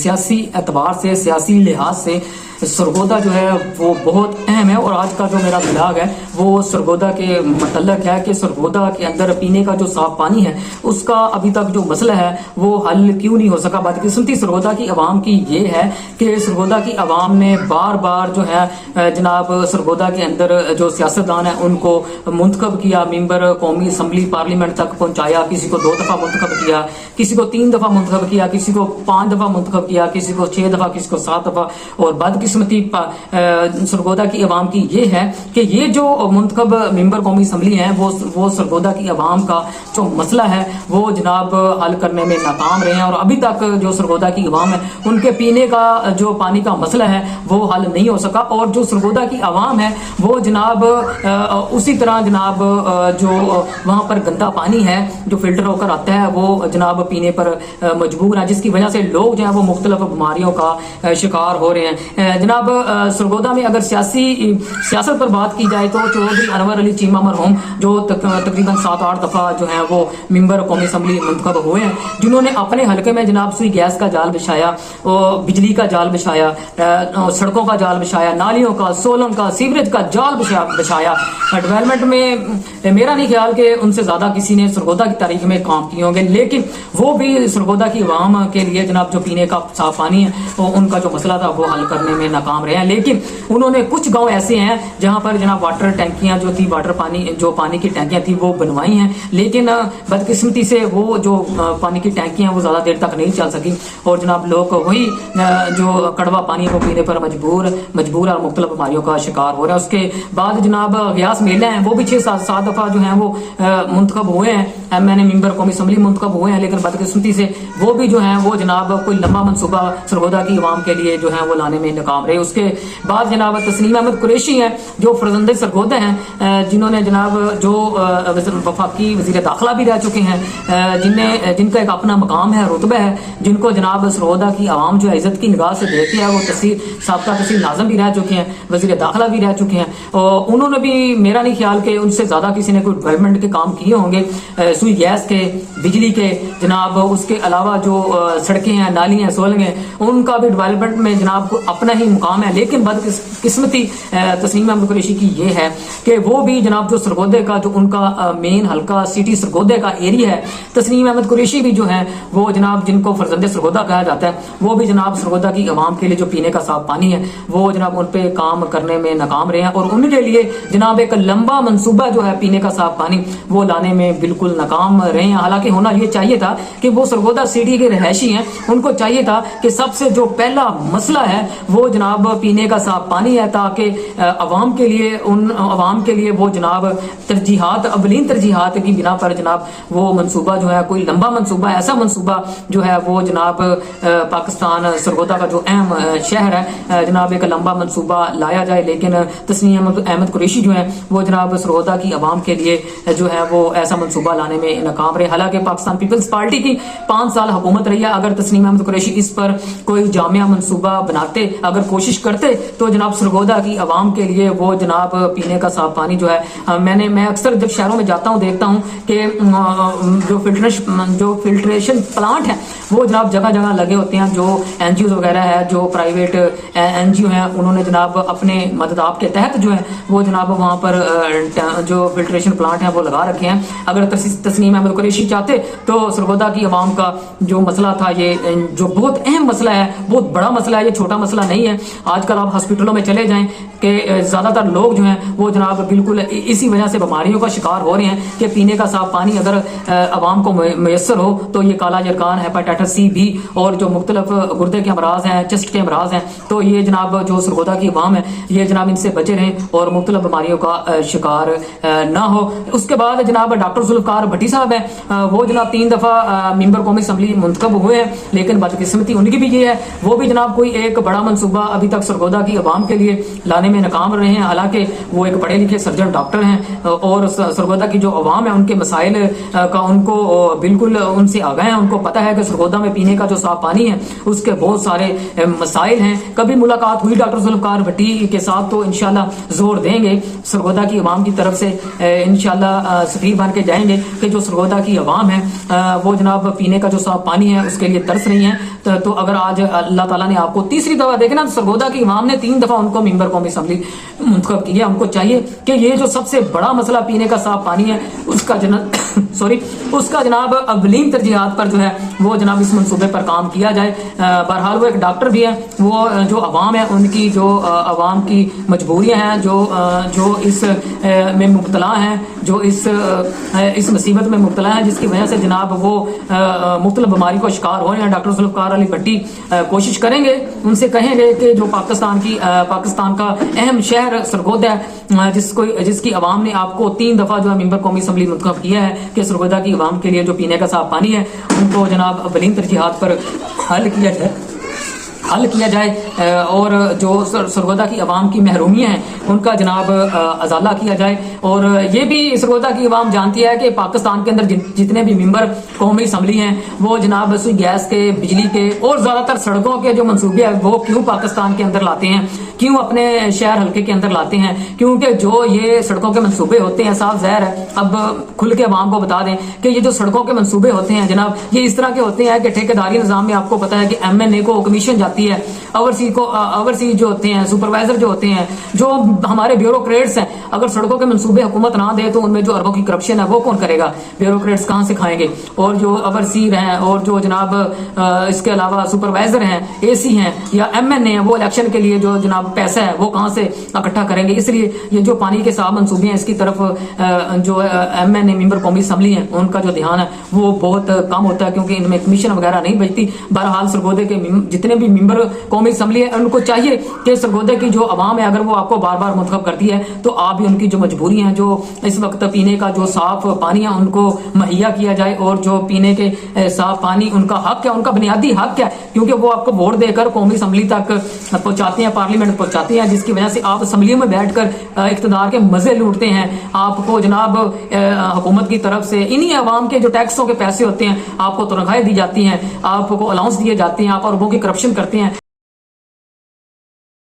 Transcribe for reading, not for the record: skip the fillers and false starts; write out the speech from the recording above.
सियासी एतबार से, सियासी लिहाज से सरगोदा जो है वो बहुत अहम है। और आज का जो मेरा ब्लॉग है वो सरगोदा के मतलब है कि सरगोदा के अंदर पीने का जो साफ पानी है उसका अभी तक जो मसला है वो हल क्यों नहीं हो सका। बदकिस्मती सरगोदा की आवाम की ये है कि सरगोदा की आवाम ने बार बार जो है जनाब सरगोदा के अंदर जो सियासतदान है उनको मुंतखब किया, मेंबर कौमी असम्बली पार्लियामेंट तक पहुंचाया, किसी को 2 दफा मुंतखब किया, किसी को 3 दफा मुंतखब किया, किसी को 5 दफा मुंतखब किया, किसी को 6 दफा, किसी को 7 दफा। और बदकिस्मती सरगोदा की आवाम की ये है कि ये जो मुंतखब मेंबर कौमी असम्बली हैं वो सरगोदा की आवाम का जो मसला है वो जनाब हल करने में नाकाम रहे हैं। और अभी तक जो सरगोदा की आवाम है उनके पीने का जो पानी का मसला है वो हल नहीं हो सका। और जो सरगोदा की आवाम है वो जनाब उसी तरह जनाब जो वहाँ पर गंदा पानी है जो फिल्टर होकर आता है वो जनाब पीने पर मजबूर है, जिसकी वजह से लोग जो है वो मुख्तलिफ बीमारियों का शिकार हो रहे हैं। जनाब सरगोदा में अगर सियासत पर बात की जाए तो चौधरी अनवर अली चीमा मरहूम जो तकरीबन 7-8 दफा जो है वो मेंबर कौमी असम्बली मुंतखब हुए हैं, जिन्होंने अपने हलके में जनाब सुई गैस का जाल बिछाया, बिजली का जाल बिछाया, सड़कों का जाल बिछाया, नालियों का, सोलन का, सीवरेज का जाल बिछाया। डेवलपमेंट में मेरा नहीं ख्याल कि उनसे ज्यादा किसी ने सरगोदा की तारीख में काम किए होंगे, लेकिन वो भी सरगोदा की आवाम के लिए जनाब जो पीने का साफ पानी है तो उनका जो मसला था वो हल करने में नाकाम रहे हैं। लेकिन उन्होंने कुछ गांव ऐसे हैं जहां पर जनाब वाटर टैंकियां जो थी, वाटर पानी जो पानी की टैंकियां थी वो बनवाई हैं, लेकिन बदकिस्मती से वो जो पानी की टैंकियां वो ज्यादा देर तक नहीं चल सकी और जनाब लोग वही जो कड़वा पानी को पीने पर मजबूर और मुख्तलिफ बीमारियों का शिकार हो रहा है। उसके बाद जनाब गयास मेला है वो भी 6-7 दफा जो है वो मुंतखब हुए हैं, MNA मेंबर कौमी असम्बली मुंतखब हुए हैं, लेकिन बदकिस्मती से वो भी जो है वो जनाब कोई लंबा मनसूबा सरगोदा की आवाम के लिए जो है वो लाने में नाकाम रहे। उसके बाद जनाब तस्नीम अहमद कुरैशी हैं जो फरजंदे सरगोदा हैं, जिन्होंने जनाब जो वफाकी वजीर दाखिला भी रह चुके हैं, जिनका एक अपना मकाम है, रुतबा है, जिनको जनाब सरगोदा की आवाम जो है इज्जत की निगाह से देखती है, वो साबका तहसील नाज़िम भी रह चुके हैं, वजीर दाखिला भी रह चुके हैं। और उन्होंने भी मेरा नहीं ख्याल कि उनसे ज्यादा किसी ने कोई डेवलपमेंट के काम किए होंगे, सुई गैस के, बिजली के जनाब, उसके अलावा जो सड़कें हैं, नाली हैं, सोलंग हैं, उनका भी डेवलपमेंट में जनाब को अपना ही मुकाम है। लेकिन बदकिस्मती तस्नीम अहमद कुरैशी की ये है कि वो भी जनाब जो सरगोदे का जो उनका मेन हल्का सिटी सरगोदे का एरिया है, तस्नीम अहमद कुरैशी भी जो है वो जनाब जिनको फरजंदे सरगोदा कहा जाता है वो भी जनाब सरगोदा की आवाम के लिए जो पीने का साफ पानी है वो जनाब उन पे काम करने में नाकाम रहे हैं। और उनके लिए जनाब एक लंबा मंसूबा जो है पीने का साफ पानी वो लाने में बिल्कुल नाकाम रहे हैं। हालांकि होना ये चाहिए था कि वो सरगोदा सिटी के रहायशी हैं, उनको चाहिए था कि सबसे जो पहला मसला है वो जनाब पीने का साफ पानी है, ताकि अवाम के लिए उन अवाम के लिए वो जनाब तरजीहात, अवलीन तरजीहात की बिना पर जनाब वो मंसूबा जो है कोई लंबा मंसूबा, ऐसा मंसूबा जो है वो जनाब पाकिस्तान सरगोदा का जो अहम शहर है जनाब एक लंबा मंसूबा लाया जाए। लेकिन तस्नीम अहमद कुरैशी जो है वो जनाब सरगोदा की आवाम के लिए जो है वो ऐसा मंसूबा लाने में नाकाम रहे। हालांकि पाकिस्तान पीपल्स पार्टी की 5 साल हुकूमत रही है, अगर तस्नीम अहमद कुरैशी इस पर कोई जामिया मंसूबा बनाते, अगर कोशिश करते तो जनाब सरगोदा की आवाम के लिए वो जनाब पीने का साफ पानी जो है मैं अक्सर जब शहरों में जाता हूँ देखता हूँ कि जो फिल्ट्रेशन प्लांट है वो जनाब जगह जगह लगे होते हैं। जो NGOs वगैरह है, जो प्राइवेट NGO हैं, उन्होंने जनाब अपने मदद आपके तहत जो है वो जनाब वहाँ पर जो फिल्ट्रेशन प्लांट है वो लगा रखे हैं। अगर तस्नीम अहमद कुरैशी चाहते तो सरगोदा की आवाम का जो मसला था, ये जो बहुत अहम मसला है, बहुत बड़ा मसला है, ये छोटा मसला नहीं है। आजकल आप हॉस्पिटलों में चले जाएं कि ज्यादातर लोग जो हैं वो जनाब बिल्कुल इसी वजह से बीमारियों का शिकार हो रहे हैं कि पीने का साफ पानी अगर आवाम को मैसर हो तो ये काला जरकान, हेपेटाइटिस C भी और जो मुख्तलिफ गुर्दे के अमराज हैं, चेस्ट के अमराज हैं, तो ये जनाब जो सरगोदा की आवाम है ये जनाब इनसे बचे रहें और मुख्तलिफ बीमारियों का शिकार ना हो। उसके बाद जनाब डॉक्टर जुल्फकार भट्टी साहब हैं, वो जनाब 3 दफा मेंबर कौमी असम्बली मुंतखब हुए हैं, लेकिन बदकिस्मती उनकी भी ये है वो भी जनाब कोई एक बड़ा मनसूबा अभी तक सरगोदा की आवाम के लिए लाने में नाकाम रहे हैं। हालांकि वो एक पढ़े लिखे सर्जन डॉक्टर हैं और सरगोदा की जो आवाम है उनके मसाइल का उनको बिल्कुल उनसे आगाह है, उनको पता है कि सरगोदा में पीने का जो साफ पानी है उसके बहुत सारे मसाइल हैं। कभी मुलाकात हुई डॉक्टर जुल्फकार भट्टी के साथ तो इंशाल्लाह जोर देंगे सरगोदा की आवाम की तरफ से, इंशाल्लाह सफीर बन के जाएंगे कि जो सरगोदा की आवाम है वो जनाब पीने का जो साफ पानी है उसके लिए तरस रही है। تو اگر آج اللہ تعالیٰ نے آپ کو تیسری دفعہ دیکھنا، تو سرگودا کی عوام نے 3 دفعہ ان کو ممبر قومی اسمبلی منتخب کیا. ان کو چاہیے کہ یہ جو سب سے بڑا مسئلہ پینے کا صاف پانی ہے اس کا جناب اولین ترجیحات پر جو ہے وہ جناب اس منصوبے پر کام کیا جائے. بہرحال وہ ایک ڈاکٹر بھی ہیں، وہ جو عوام ہے ان کی جو عوام کی مجبوریاں ہیں، جو اس میں مبتلا ہیں، جو اس مصیبت میں مبتلا ہیں، جس کی وجہ سے جناب وہ مختلف بیماری کا شکار ہو رہے ہیں. ڈاکٹر ذوالفقار علی بھٹی کوشش کریں گے، ان سے کہیں گے کہ جو پاکستان کا اہم شہر سرگودا ہے، جس کی عوام نے آپ کو 3 دفعہ جو ہے ممبر قومی اسمبلی منتخب کیا ہے، کہ سرگودا کی عوام کے لیے جو پینے کا صاف پانی ہے ان کو جناب اولین ترجیحات پر حل کیا جائے اور جو سرگودا کی عوام کی محرومیاں ہیں ان کا جناب ازالہ کیا جائے. اور یہ بھی سرگودا کی عوام جانتی ہے کہ پاکستان کے اندر جتنے بھی ممبر قومی اسمبلی ہیں وہ جناب سوئی گیس کے، بجلی کے اور زیادہ تر سڑکوں کے جو منصوبے ہیں وہ کیوں پاکستان کے اندر لاتے ہیں، کیوں اپنے شہر حلقے کے اندر لاتے ہیں، کیونکہ جو یہ سڑکوں کے منصوبے ہوتے ہیں صاف ظاہر ہے. اب کھل کے عوام کو بتا دیں کہ یہ جو سڑکوں کے منصوبے ہوتے ہیں جناب یہ اس طرح کے ہوتے ہیں کہ ٹھیکیداری نظام میں آپ کو پتا ہے کہ MNA کو کمیشن جاتی ہے، اوورسی جو ہوتے ہیں، سپروائزر جو ہوتے ہیں، جو ہمارے بیوروکریٹس ہیں، اگر سڑکوں کے منصوبے حکومت نہ دے تو ان میں جو اربوں کی کرپشن ہے وہ کون کرے گا؟ بیوروکریٹس کہاں سے کھائیں گے؟ اور جو اوورسیر ہیں اور جو جناب اس کے علاوہ سپروائزر ہیں، AC ہیں یا MNA ہیں، وہ الیکشن کے لیے جو جناب پیسہ ہے وہ کہاں سے اکٹھا کریں گے؟ اس لیے یہ جو پانی کے صاف منصوبے ہیں اس کی طرف جو MNA ممبر قومی اسمبلی ہیں ان کا جو دھیان ہے وہ بہت کم ہوتا ہے، کیونکہ ان میں کمیشن وغیرہ نہیں بچتی. بہرحال سرگودے کے جتنے بھی ممبر قومی اسمبلی ہے ان کو چاہیے کہ سرگودے کی جو عوام ہے اگر وہ آپ کو بار بار منتخب کرتی ہے تو آپ بھی ان کی جو مجبوری ہیں، جو اس وقت پینے کا جو صاف پانی ہے ان کو مہیا کیا جائے، اور جو پینے کے صاف پانی ان کا حق ہے، ان کا بنیادی حق ہے، کیونکہ وہ آپ کو ووٹ دے کر قومی اسمبلی تک پہنچاتے ہیں، پارلیمنٹ پہنچاتے ہیں، جس کی وجہ سے آپ اسمبلیوں میں بیٹھ کر اقتدار کے مزے لوٹتے ہیں. آپ کو جناب حکومت کی طرف سے انہی عوام کے جو ٹیکسوں کے پیسے ہوتے ہیں آپ کو تنخواہیں دی جاتی ہیں، آپ کو الاؤنس دیے جاتے ہیں، آپ اربوں کی کرپشن کرتے ہیں.